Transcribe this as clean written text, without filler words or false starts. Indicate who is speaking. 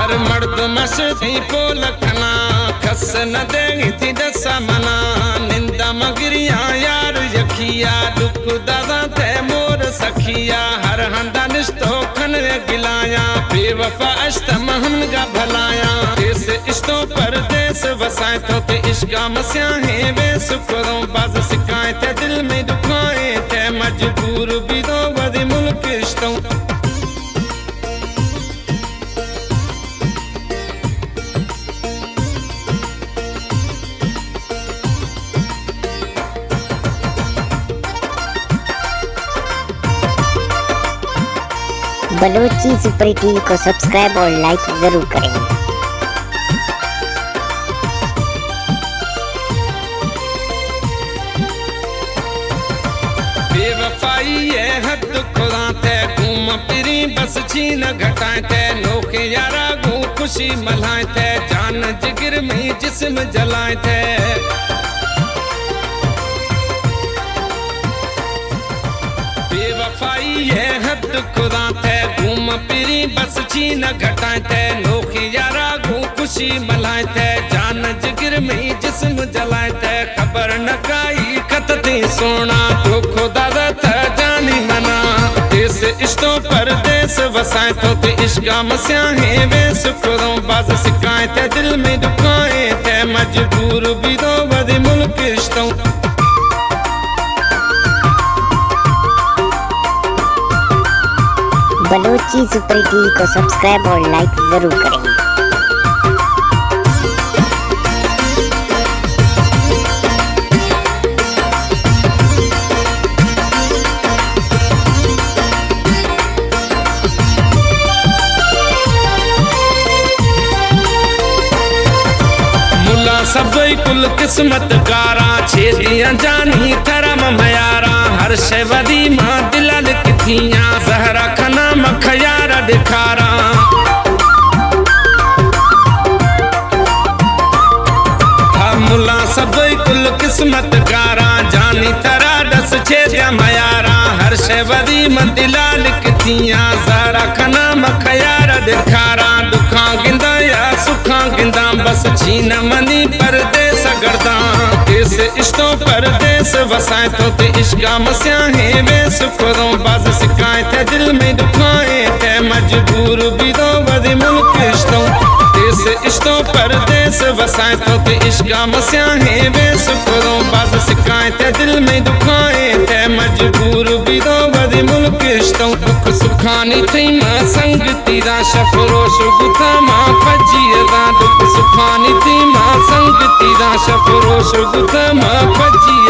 Speaker 1: हर मर्द मस्ती पोल खना खस न देगी थी दसा मना निंदा मगरिया यार यखिया दुख दादा थे मोर सखिया हर हंदा निस्तो खन गिलाया बेवफा अष्टम हमगा भलाया देश इस्तो परदेस वसाए तो ते इश्का मस्या है वे सुकरों बाज सिकाए थे दिल में दुखाए थे मजबूर भी दो वदी मुल्क इश्तों
Speaker 2: बलोची सुपर टीवी को सब्सक्राइब और लाइक जरूर करें।
Speaker 1: बेवफाई ये हद खुदा थे घूम फिरी बस छीन घटाए थे नोखे यारा गू खुशी मल्हाए थे जान जिगर में जिस्म जलाए थे बेवफाई ये हद खुदा थे घूम फिरी बस छीन घटाए थे नोखे यारा गू खुशी मल्हाए थे जान जिगर में जिस्म जलाए थे खबर न काई खतते सोना तो खुदा था जानी मना देश इश्तो परदेस वसाए तो ते इश्का मस्या है वे सुकरों बाज सिकाए थे दिल में दुखाए थे मजबूर भी दो वदी मुल्क इश्तों
Speaker 2: बलोची सुपर टीवी को सब्सक्राइब और लाइक जरूर करें।
Speaker 1: मुला सबई कुल किस्मत कारा छेदियां जानी धर्म मयारा हर शे वदी मां दिला लिखियां जहरा खना मखयारा दिखारा मुला सबई कुल किस्मत कारा जानी तरा दस छेदियां मयारा हर शे वदी मां दिला लिखियां जहरा खना मखयारा दिखारा दुखा गिंदा या सुखा गिंदा बस छीन मनी परदेस गर्दा देश इश्तो परदेस वसाए तो ते इश्का मस्या है वे सुकरों बाज सिकाए थे दिल में दुखाए थे मजबूर भी दो वदी मुल्क इश्तों देश इश्तो परदेस वसाए तो ते इश्का मस्या है वे सुकरों बाज सिकाए थे दिल में दुखाए थे मजबूर भी दो वदी मुल्क इश्तों दुख सुखानी थी मां संग तीरा शफरोश गुथा मां फजियदा दुख सुखानी थी मां संग तीरा शफरोश गुथा मां फजियदा